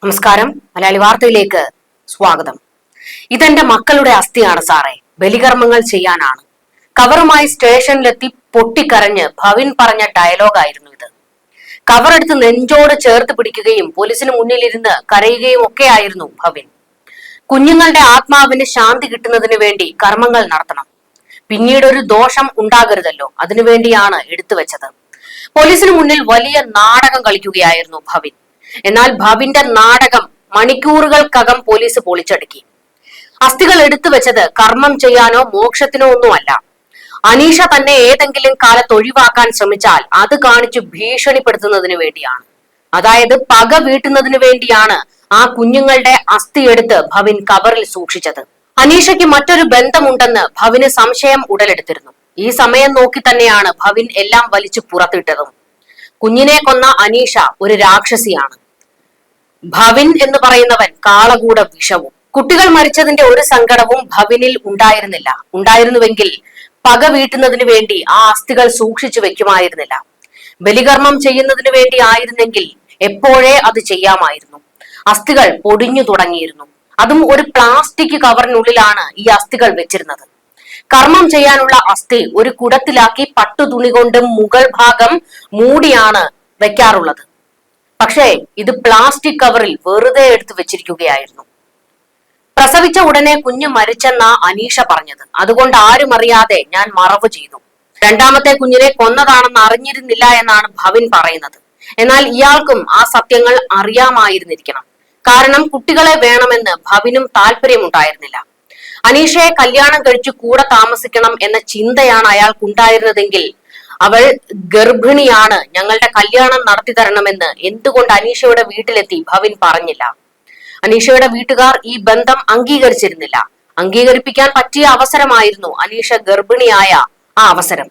നമസ്കാരം. മലയാളി വാർത്തയിലേക്ക് സ്വാഗതം. ഇതെന്റെ മക്കളുടെ അസ്ഥിയാണ് സാറേ, ബലികർമ്മങ്ങൾ ചെയ്യാനാണ്. കവറുമായി സ്റ്റേഷനിലെത്തി പൊട്ടിക്കരഞ്ഞ് ഭവിൻ പറഞ്ഞ ഡയലോഗായിരുന്നു ഇത്. കവറെടുത്ത് നെഞ്ചോട് ചേർത്ത് പിടിക്കുകയും പോലീസിന് മുന്നിലിരുന്ന് കരയുകയും ഒക്കെയായിരുന്നു ഭവിൻ. കുഞ്ഞുങ്ങളുടെ ആത്മാവിന് ശാന്തി കിട്ടുന്നതിന് വേണ്ടി കർമ്മങ്ങൾ നടത്തണം, പിന്നീട് ഒരു ദോഷം ഉണ്ടാകരുതല്ലോ, അതിനുവേണ്ടിയാണ് എടുത്തുവെച്ചത്. പോലീസിന് മുന്നിൽ വലിയ നാടകം കളിക്കുകയായിരുന്നു ഭവിൻ. എന്നാൽ ഭവിന്റെ നാടകം മണിക്കൂറുകൾക്കകം പോലീസ് പൊളിച്ചടുക്കി. അസ്ഥികൾ എടുത്തു വെച്ചത് കർമ്മം ചെയ്യാനോ മോക്ഷത്തിനോ ഒന്നുമല്ല. അനീഷ തന്നെ ഏതെങ്കിലും കാലത്ത് ഒഴിവാക്കാൻ ശ്രമിച്ചാൽ അത് കാണിച്ചു ഭീഷണിപ്പെടുത്തുന്നതിന് വേണ്ടിയാണ്. അതായത് പക വീട്ടുന്നതിന് വേണ്ടിയാണ് ആ കുഞ്ഞുങ്ങളുടെ അസ്ഥി എടുത്ത് ഭവിൻ കവറിൽ സൂക്ഷിച്ചത്. അനീഷയ്ക്ക് മറ്റൊരു ബന്ധമുണ്ടെന്ന് ഭവിന് സംശയം ഉടലെടുത്തിരുന്നു. ഈ സമയം നോക്കി തന്നെയാണ് ഭവിൻ എല്ലാം വലിച്ചു പുറത്തിട്ടതും. കുഞ്ഞിനെ കൊന്ന അനീഷ ഒരു രാക്ഷസിയാണ്. ഭവിൻ എന്ന് പറയുന്നവൻ കാളകൂട വിഷവും. കുട്ടികൾ മരിച്ചതിന്റെ ഒരു സങ്കടവും ഭവിനിൽ ഉണ്ടായിരുന്നുവെങ്കിൽ പക വീട്ടുന്നതിന് വേണ്ടി ആ അസ്ഥികൾ സൂക്ഷിച്ചു വെക്കുമായിരുന്നില്ല. ബലികർമ്മം ചെയ്യുന്നതിന് വേണ്ടി ആയിരുന്നെങ്കിൽ എപ്പോഴേ അത് ചെയ്യാമായിരുന്നു. അസ്ഥികൾ പൊടിഞ്ഞു തുടങ്ങിയിരുന്നു. അതും ഒരു പ്ലാസ്റ്റിക് കവറിനുള്ളിലാണ് ഈ അസ്ഥികൾ വെച്ചിരുന്നത്. കർമ്മം ചെയ്യാനുള്ള അസ്ഥി ഒരു കുടത്തിലാക്കി പട്ടുതുണി കൊണ്ട് മുകൾ ഭാഗം മൂടിയാണ് വെക്കാറുള്ളത്. പക്ഷേ ഇത് പ്ലാസ്റ്റിക് കവറിൽ വെറുതെ എടുത്തു വെച്ചിരിക്കുകയായിരുന്നു. പ്രസവിച്ച ഉടനെ കുഞ്ഞ് മരിച്ചെന്ന അനീഷ പറഞ്ഞത്. അതുകൊണ്ട് ആരും അറിയാതെ ഞാൻ മറവ് ചെയ്തു. രണ്ടാമത്തെ കുഞ്ഞിനെ കൊന്നതാണെന്ന് അറിഞ്ഞിരുന്നില്ല എന്നാണ് ഭവിൻ പറയുന്നത്. എന്നാൽ ഇയാൾക്കും ആ സത്യങ്ങൾ അറിയാമായിരുന്നിരിക്കണം. കാരണം കുട്ടികളെ വേണമെന്ന് ഭവിനും താല്പര്യമുണ്ടായിരുന്നില്ല. അനീഷയെ കല്യാണം കഴിച്ചു കൂടെ താമസിക്കണം എന്ന ചിന്തയാണ് അയാൾക്കുണ്ടായിരുന്നതെങ്കിൽ അവൾ ഗർഭിണിയാണ്, ഞങ്ങളുടെ കല്യാണം നടത്തി തരണമെന്ന് എന്തുകൊണ്ട് അനീഷയുടെ വീട്ടിലെത്തി ഭവിൻ പറഞ്ഞില്ല? അനീഷയുടെ വീട്ടുകാർ ഈ ബന്ധം അംഗീകരിച്ചിരുന്നില്ല. അംഗീകരിപ്പിക്കാൻ പറ്റിയ അവസരമായിരുന്നു അനീഷ ഗർഭിണിയായ ആ അവസരം.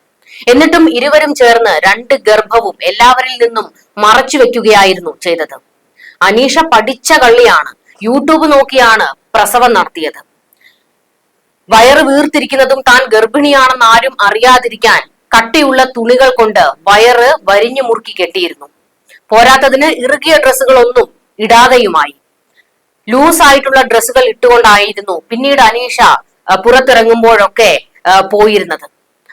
എന്നിട്ടും ഇരുവരും ചേർന്ന് 2 ഗർഭവും എല്ലാവരിൽ നിന്നും മറച്ചു വെക്കുകയായിരുന്നു ചെയ്തത്. അനീഷ പഠിച്ച കള്ളിയാണ്. യൂട്യൂബ് നോക്കിയാണ് പ്രസവം നടത്തിയത്. വയറ് വീർത്തിരിക്കുന്നതും താൻ ഗർഭിണിയാണെന്ന് ആരും അറിയാതിരിക്കാൻ കട്ടിയുള്ള തുണികൾ കൊണ്ട് വയറ് വരിഞ്ഞു മുറുക്കി കെട്ടിയിരുന്നു. പോരാത്തതിന് ഇറുകിയ ഡ്രസ്സുകളൊന്നും ഇടാതെയുമായി. ലൂസ് ആയിട്ടുള്ള ഡ്രസ്സുകൾ ഇട്ടുകൊണ്ടായിരുന്നു പിന്നീട് അനീഷ പുറത്തിറങ്ങുമ്പോഴൊക്കെ പോയിരുന്നത്.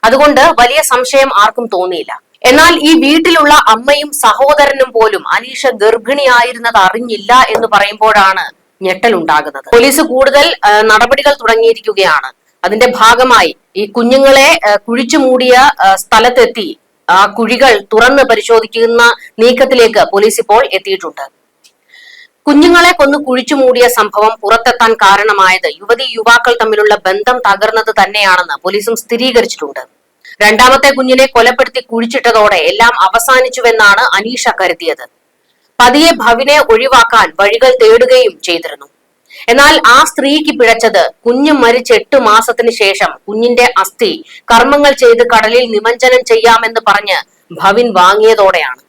അതുകൊണ്ട് വലിയ സംശയം ആർക്കും തോന്നിയില്ല. എന്നാൽ ഈ വീട്ടിലുള്ള അമ്മയും സഹോദരനും പോലും അനീഷ ഗർഭിണിയായിരുന്നത് അറിഞ്ഞില്ല എന്ന് പറയുമ്പോഴാണ് ഞെട്ടലുണ്ടാകുന്നത്. പോലീസ് കൂടുതൽ നടപടികൾ തുടങ്ങിയിരിക്കുകയാണ്. അതിന്റെ ഭാഗമായി ഈ കുഞ്ഞുങ്ങളെ കുഴിച്ചു മൂടിയ സ്ഥലത്തെത്തി ആ കുഴികൾ തുറന്ന് പരിശോധിക്കുന്ന നീക്കത്തിലേക്ക് പോലീസ് ഇപ്പോൾ എത്തിയിട്ടുണ്ട്. കുഞ്ഞുങ്ങളെ കൊന്നു കുഴിച്ചു മൂടിയ സംഭവം പുറത്തെത്താൻ കാരണമായത് യുവാക്കൾ തമ്മിലുള്ള ബന്ധം തകർന്നത് തന്നെയാണെന്ന് പോലീസും സ്ഥിരീകരിച്ചിട്ടുണ്ട്. രണ്ടാമത്തെ കുഞ്ഞിനെ കൊലപ്പെടുത്തി കുഴിച്ചിട്ടതോടെ എല്ലാം അവസാനിച്ചുവെന്നാണ് അനീഷ കരുതിയത്. പതിയെ ഭവിനെ ഒഴിവാക്കാൻ വഴികൾ തേടുകയും ചെയ്തിരുന്നു. എന്നാൽ ആ സ്ത്രീക്ക് പിഴച്ചത് കുഞ്ഞ് മരിച്ച് 8 മാസത്തിന് ശേഷം കുഞ്ഞിന്റെ അസ്ഥി കർമ്മങ്ങൾ ചെയ്ത് കടലിൽ നിമജ്ജനം ചെയ്യാമെന്ന് പറഞ്ഞ് ഭവിൻ വാങ്ങിയതോടെയാണ്.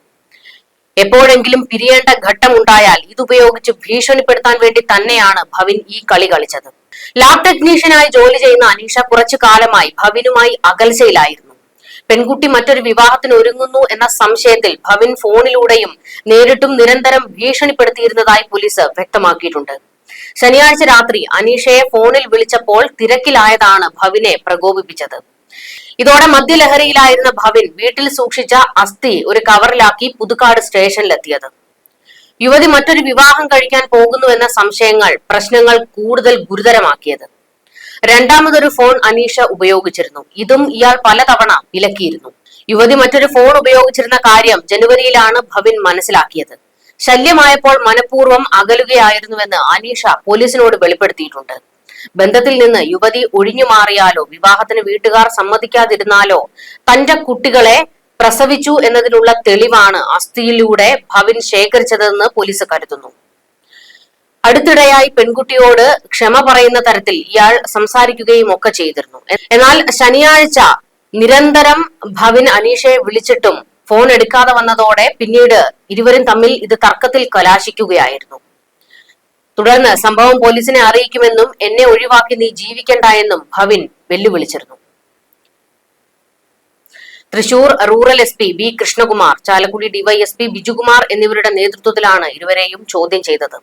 എപ്പോഴെങ്കിലും പിരിയേണ്ട ഘട്ടമുണ്ടായാൽ ഇതുപയോഗിച്ച് ഭീഷണിപ്പെടുത്താൻ വേണ്ടി തന്നെയാണ് ഭവിൻ ഈ കളി കളിച്ചത്. ലാബ് ടെക്നീഷ്യനായി ജോലി ചെയ്യുന്ന അനീഷ കുറച്ചു കാലമായി ഭവിനുമായി അകൽച്ചയിലായിരുന്നു. പെൺകുട്ടി മറ്റൊരു വിവാഹത്തിന് ഒരുങ്ങുന്നു എന്ന സംശയത്തിൽ ഭവിൻ ഫോണിലൂടെയും നേരിട്ടും നിരന്തരം ഭീഷണിപ്പെടുത്തിയിരുന്നതായി പോലീസ് വ്യക്തമാക്കിയിട്ടുണ്ട്. ശനിയാഴ്ച രാത്രി അനീഷയെ ഫോണിൽ വിളിച്ചപ്പോൾ തിരക്കിലായതാണ് ഭവിനെ പ്രകോപിപ്പിച്ചത്. ഇതോടെ മദ്യലഹരിയിലായിരുന്ന ഭവിൻ വീട്ടിൽ സൂക്ഷിച്ച അസ്ഥി ഒരു കവറിലാക്കി പുതുക്കാട് സ്റ്റേഷനിലെത്തിയത്. യുവതി മറ്റൊരു വിവാഹം കഴിക്കാൻ പോകുന്നുവെന്ന സംശയങ്ങൾ പ്രശ്നങ്ങൾ കൂടുതൽ ഗുരുതരമാക്കിയത്. രണ്ടാമതൊരു ഫോൺ അനീഷ ഉപയോഗിച്ചിരുന്നു. ഇതും ഇയാൾ പലതവണ വിലക്കിയിരുന്നു. യുവതി മറ്റൊരു ഫോൺ ഉപയോഗിച്ചിരുന്ന കാര്യം ജനുവരിയിലാണ് ഭവിൻ മനസ്സിലാക്കിയത്. ശല്യമായപ്പോൾ മനഃപൂർവ്വം അകലുകയായിരുന്നുവെന്ന് അനീഷ പോലീസിനോട് വെളിപ്പെടുത്തിയിട്ടുണ്ട്. ബന്ധത്തിൽ നിന്ന് യുവതി ഒഴിഞ്ഞു മാറിയാലോ വിവാഹത്തിന് വീട്ടുകാർ സമ്മതിക്കാതിരുന്നാലോ തന്റെ കുട്ടികളെ പ്രസവിച്ചു എന്നതിനുള്ള തെളിവാണ് അസ്ഥിയിലൂടെ ഭവിൻ ശേഖരിച്ചതെന്ന് പോലീസ് കരുതുന്നു. അടുത്തിടെയായി പെൺകുട്ടിയോട് ക്ഷമ പറയുന്ന തരത്തിൽ ഇയാൾ സംസാരിക്കുകയും ഒക്കെ ചെയ്തിരുന്നു. എന്നാൽ ശനിയാഴ്ച നിരന്തരം ഭവിൻ അനീഷയെ വിളിച്ചിട്ടും ഫോൺ എടുക്കാതെ വന്നതോടെ പിന്നീട് ഇരുവരും തമ്മിൽ ഇത് തർക്കത്തിൽ കലാശിക്കുകയായിരുന്നു. തുടർന്ന് സംഭവം പോലീസിനെ അറിയിക്കുമെന്നും എന്നെ ഒഴിവാക്കി നീ ജീവിക്കണ്ട എന്നും ഭവിൻ വെല്ലുവിളിച്ചിരുന്നു. Thrissur rural SP B Krishnakumar, Chalakudy DYSP Bijukumar എന്നിവരുടെ നേതൃത്വത്തിലാണ് ഇരുവരെയും ചോദ്യം ചെയ്തത്.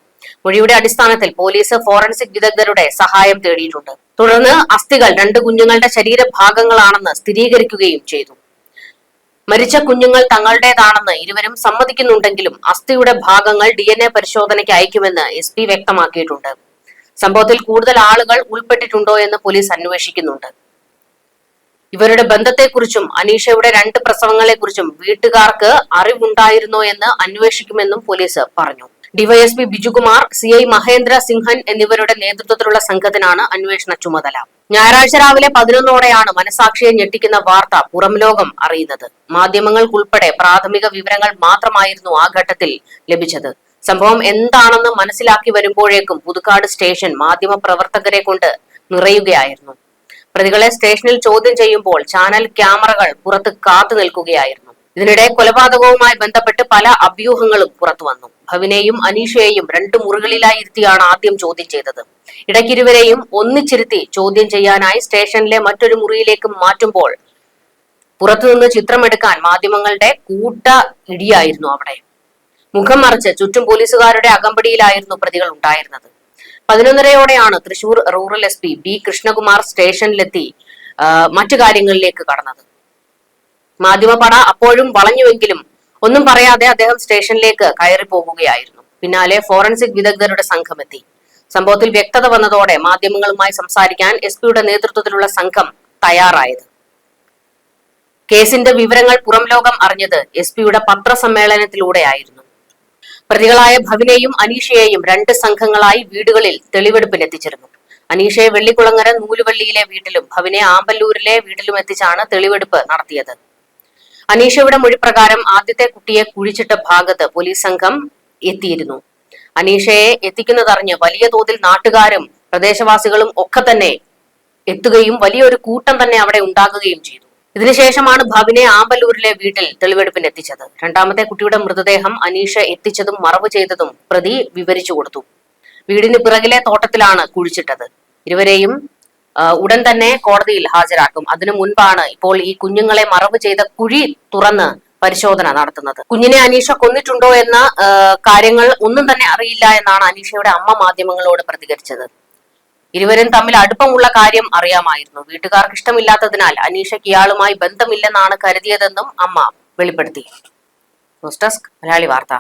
മൊഴിയുടെ അടിസ്ഥാനത്തിൽ പോലീസ് ഫോറൻസിക് വിദഗ്ധരുടെ സഹായം തേടിയിട്ടുണ്ട്. തുടർന്ന് അസ്ഥികൾ 2 കുഞ്ഞുങ്ങളുടെ ശരീരഭാഗങ്ങളാണെന്ന് സ്ഥിരീകരിക്കുകയും ചെയ്തു. മരിച്ച കുഞ്ഞുങ്ങൾ തങ്ങളുടേതാണെന്ന് ഇരുവരും സമ്മതിക്കുന്നുണ്ടെങ്കിലും അസ്ഥിയുടെ ഭാഗങ്ങൾ DNA പരിശോധനയ്ക്ക് അയക്കുമെന്ന് SP വ്യക്തമാക്കിയിട്ടുണ്ട്. സംഭവത്തിൽ കൂടുതൽ ആളുകൾ ഉൾപ്പെട്ടിട്ടുണ്ടോ എന്ന് പോലീസ് അന്വേഷിക്കുന്നുണ്ട്. ഇവരുടെ ബന്ധത്തെക്കുറിച്ചും അനീഷയുടെ 2 പ്രസവങ്ങളെക്കുറിച്ചും വീട്ടുകാർക്ക് അറിവുണ്ടായിരുന്നോ എന്ന് അന്വേഷിക്കുമെന്നും പോലീസ് പറഞ്ഞു. ഡിവൈഎസ്പി ബിജുകുമാർ, CI മഹേന്ദ്ര സിംഹൻ എന്നിവരുടെ നേതൃത്വത്തിലുള്ള സംഘത്തിനാണ് അന്വേഷണ ചുമതല. ഞായറാഴ്ച രാവിലെ 11ഓടെയാണ് മനസാക്ഷിയെ ഞെട്ടിക്കുന്ന വാർത്ത പുറം ലോകം അറിയുന്നത്. മാധ്യമങ്ങൾക്കുൾപ്പെടെ പ്രാഥമിക വിവരങ്ങൾ മാത്രമായിരുന്നു ആ ഘട്ടത്തിൽ ലഭിച്ചത്. സംഭവം എന്താണെന്ന് മനസ്സിലാക്കി വരുമ്പോഴേക്കും പുതുക്കാട് സ്റ്റേഷൻ മാധ്യമ പ്രവർത്തകരെ കൊണ്ട് നിറയുകയായിരുന്നു. പ്രതികളെ സ്റ്റേഷനിൽ ചോദ്യം ചെയ്യുമ്പോൾ ചാനൽ ക്യാമറകൾ പുറത്ത് കാത്തു നിൽക്കുകയായിരുന്നു. ഇതിനിടെ കൊലപാതകവുമായി ബന്ധപ്പെട്ട് പല അഭ്യൂഹങ്ങളും പുറത്തു വന്നു. ഭവിനെയും അനീഷയെയും 2 മുറികളിലായി ഇരുത്തിയാണ് ആദ്യം ചോദ്യം ചെയ്തത്. ഇടയ്ക്കിരുവരെയും ഒന്നിച്ചിരുത്തി ചോദ്യം ചെയ്യാനായി സ്റ്റേഷനിലെ മറ്റൊരു മുറിയിലേക്ക് മാറ്റുമ്പോൾ പുറത്തുനിന്ന് ചിത്രമെടുക്കാൻ മാധ്യമങ്ങളുടെ കൂട്ട ഇടിയായിരുന്നു അവിടെ. മുഖം മറച്ച് ചുറ്റും പോലീസുകാരുടെ അകമ്പടിയിലായിരുന്നു പ്രതികൾ ഉണ്ടായിരുന്നത്. 11:30ഓടെയാണ് Thrissur rural SP B Krishnakumar സ്റ്റേഷനിലെത്തി മറ്റു കാര്യങ്ങളിലേക്ക് കടന്നത്. മാധ്യമപട അപ്പോഴും വളഞ്ഞുവെങ്കിലും ഒന്നും പറയാതെ അദ്ദേഹം സ്റ്റേഷനിലേക്ക് കയറി പോകുകയായിരുന്നു. പിന്നാലെ ഫോറൻസിക് വിദഗ്ധരുടെ സംഘമെത്തി. സംഭവത്തിൽ വ്യക്തത വന്നതോടെ മാധ്യമങ്ങളുമായി സംസാരിക്കാൻ SP-യുടെ നേതൃത്വത്തിലുള്ള സംഘം തയ്യാറായത്. കേസിന്റെ വിവരങ്ങൾ പുറം ലോകം അറിഞ്ഞത് SP-യുടെ പത്രസമ്മേളനത്തിലൂടെയായിരുന്നു. പ്രതികളായ ഭവിനെയും അനീഷയെയും 2 സംഘങ്ങളായി വീടുകളിൽ തെളിവെടുപ്പിനെത്തിച്ചിരുന്നു. അനീഷയെ വെള്ളിക്കുളങ്ങര നൂലുവള്ളിയിലെ വീട്ടിലും ഭവിനെ ആമ്പല്ലൂരിലെ വീട്ടിലും എത്തിച്ചാണ് തെളിവെടുപ്പ് നടത്തിയത്. അനീഷയുടെ മൊഴിപ്രകാരം ആദ്യത്തെ കുട്ടിയെ കുഴിച്ചിട്ട ഭാഗത്ത് പോലീസ് സംഘം എത്തിയിരുന്നു. അനീഷയെ എത്തിക്കുന്നതറിഞ്ഞ് വലിയ തോതിൽ നാട്ടുകാരും പ്രദേശവാസികളും ഒക്കെ തന്നെ എത്തുകയും വലിയൊരു കൂട്ടം തന്നെ അവിടെ ഉണ്ടാകുകയും ചെയ്തു. ഇതിനുശേഷമാണ് ഭവിനെ ആമ്പല്ലൂരിലെ വീട്ടിൽ തെളിവെടുപ്പിന് എത്തിച്ചത്. 2ാമത്തെ കുട്ടിയുടെ മൃതദേഹം അനീഷ എത്തിച്ചതും മറവ് ചെയ്തതും പ്രതി വിവരിച്ചു കൊടുത്തു. വീടിന് പിറകിലെ തോട്ടത്തിലാണ് കുഴിച്ചിട്ടത്. ഇരുവരെയും ഉടൻ തന്നെ കോടതിയിൽ ഹാജരാക്കും. അതിനു മുൻപാണ് ഇപ്പോൾ ഈ കുഞ്ഞുങ്ങളെ മറവ് ചെയ്ത കുഴി തുറന്ന് പരിശോധന നടത്തുന്നത്. കുഞ്ഞിനെ അനീഷ കൊന്നിട്ടുണ്ടോ എന്ന കാര്യങ്ങൾ ഒന്നും തന്നെ അറിയില്ല എന്നാണ് അനീഷയുടെ അമ്മ മാധ്യമങ്ങളോട് പ്രതികരിച്ചത്. ഇരുവരും തമ്മിൽ അടുപ്പമുള്ള കാര്യം അറിയാമായിരുന്നു. വീട്ടുകാർക്ക് ഇഷ്ടമില്ലാത്തതിനാൽ അനീഷയ്ക്ക് ഇയാളുമായി ബന്ധമില്ലെന്നാണ് കരുതിയതെന്നും അമ്മ വെളിപ്പെടുത്തി. ന്യൂസ് ഡെസ്ക് മലയാളി വാർത്ത.